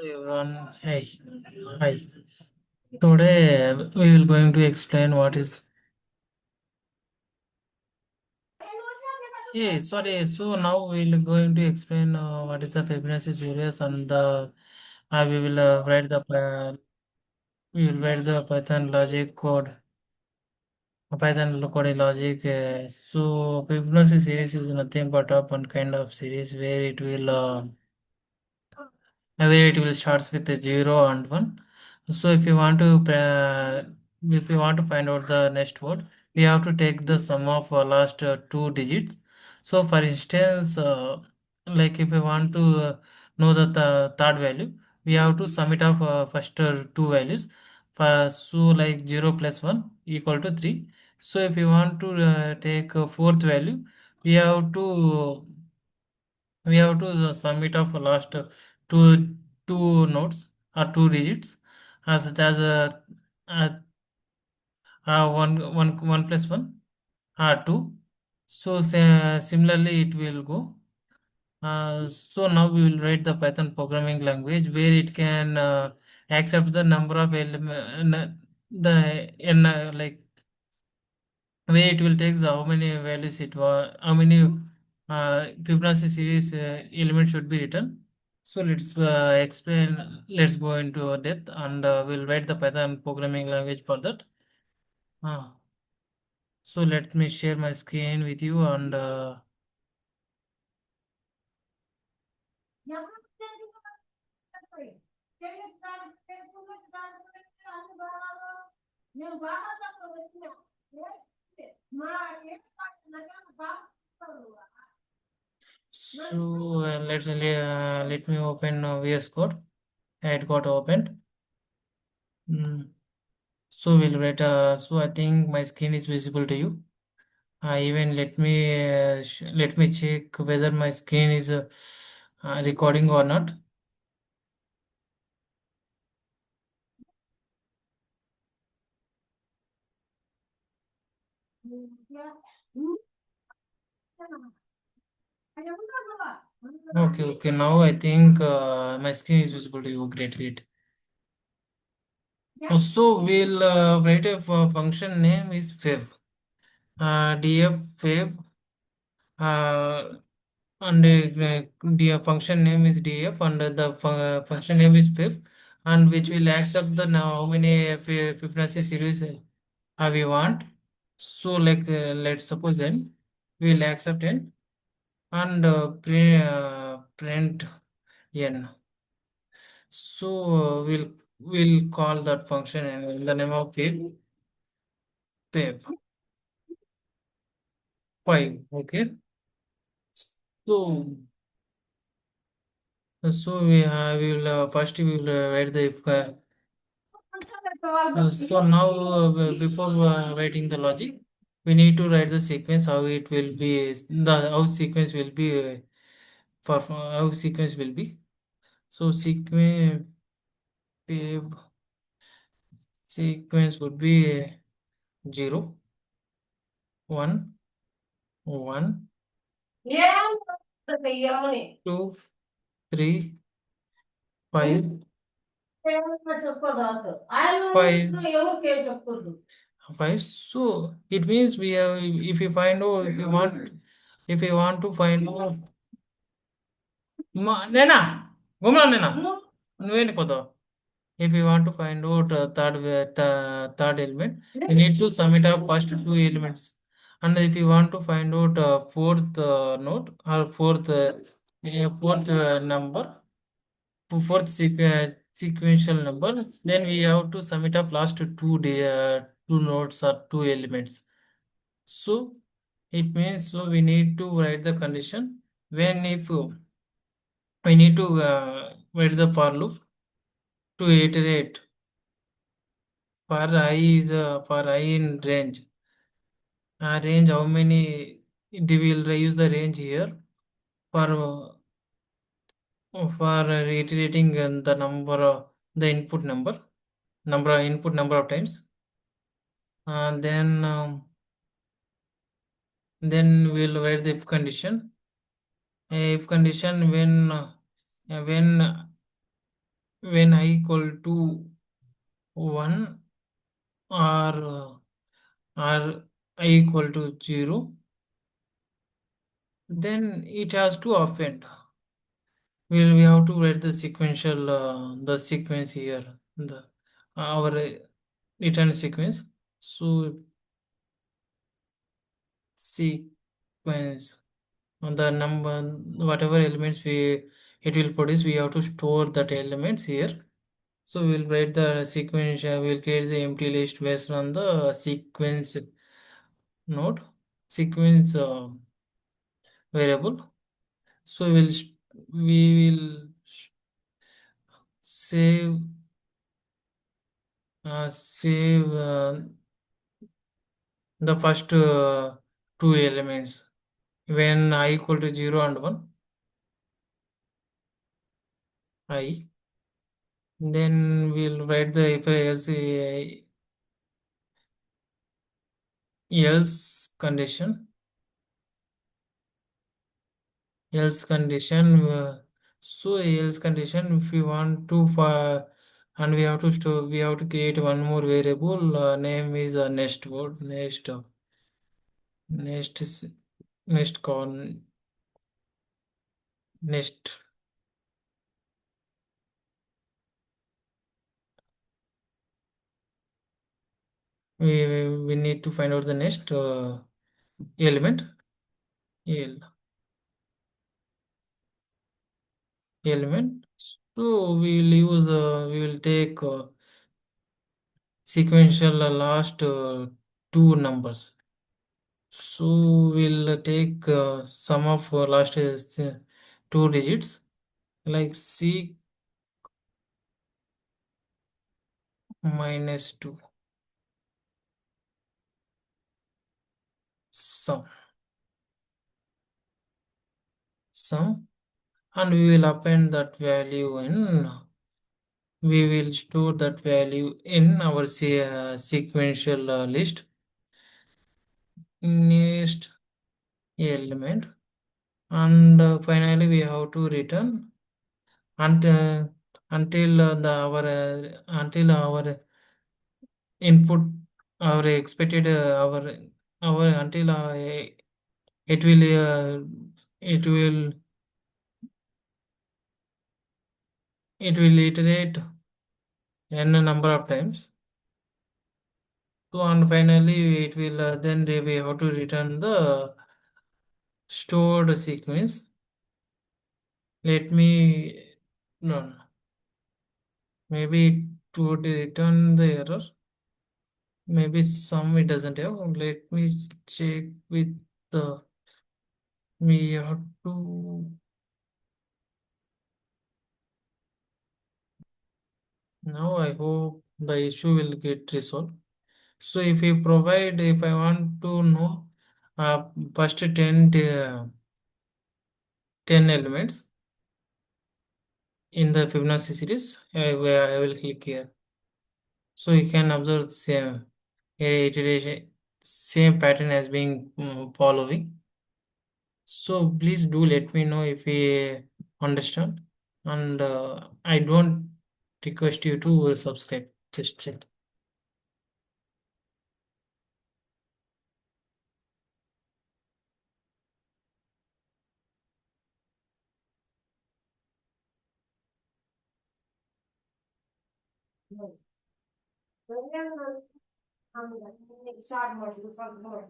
Everyone, hey, hi. Today we will going to explain what is. Hey, sorry. So now we will going to explain what is the Fibonacci series and we will write the we will write the Python logic code. Python code logic. So Fibonacci series is nothing but a one kind of series where it will where it will starts with a 0 and 1. So if you want to find out the next word, we have to take the sum of last two digits. So for instance, like if you want to know the third value, we have to sum it of first two values. So like 0 plus 1 equal to 3. So if you want to take a fourth value, we have to sum it of last two notes or two digits as it as uh, one plus one two. So similarly it will go. So now we will write the Python programming language where it can accept the number of the n like where it will take the how many values it was, how many Fibonacci series elements should be written. So let's explain, let's go into depth and we'll write the Python programming language for that. Uh, so let me share my screen with you and so let me open VS Code. It got opened. Mm. So we'll write. So I think my screen is visible to you. Even let me check whether my screen is recording or not. Okay, okay. Now I think my screen is visible to you. Great, great. So we'll write a function name is fib. Df fib. Uh, and the function name is df and the function name is fib, and which will accept the now how many Fibonacci series we want. So like let's suppose then we will accept n and print n. So we'll call that function in the name of pip 5. Okay. So we will first we will write the if. So now before writing the logic, we need to write the sequence how it will be the how sequence will be for how sequence will be. So sequence would be 0, 1, 1, 2, 3, 5, 5. So it means we have if you find out if you want to find out నేనా గుమ్మలో నేనా నువ్వేంటి పోతావు. If you want to find out third element, you need to sum it up first two elements. And if you want to find out fourth node or fourth number, sequential number, then we have to sum it up last two nodes or two elements. So it means so we need to write the condition when if we need to write the for loop to iterate for I in range. Range how many we will use the range here for reiterating the number of the input number of times. Then we'll write the if condition. If condition when when I equal to 1 or I equal to 0, then it has to append. We have to write the sequential the sequence here, the our return sequence. So sequence on the number, whatever elements we it will produce, we have to store that elements here. So we'll write the sequence. We'll create the empty list based on the sequence node, sequence variable. So we will save save the first two elements when I equal to 0 and 1 I. Then we'll write the if else else condition, else condition so else condition, if we want to and we have to store, we have to create one more variable, name is next word, next is next con next. We need to find out the next element, el- element. So we will take sequential last two numbers. So we'll take sum of last is two digits, like C minus 2 sum, sum, and we will append that value in, we will store that value in our sequential list, next element, and finally we have to return until until our input, our expected our until it will it will it will iterate n number of times. So and finally it will then we have to return the stored sequence. Let me, no, maybe it would return the error. Maybe some it doesn't have. Let me check with the, we have to, now I hope the issue will get resolved. So if we provide, if I want to know first 10 elements in the Fibonacci series, I will click here. So you can observe the same iteration, same pattern as being following. So please do let me know if you understand. And I don't request you to subscribe. Just check.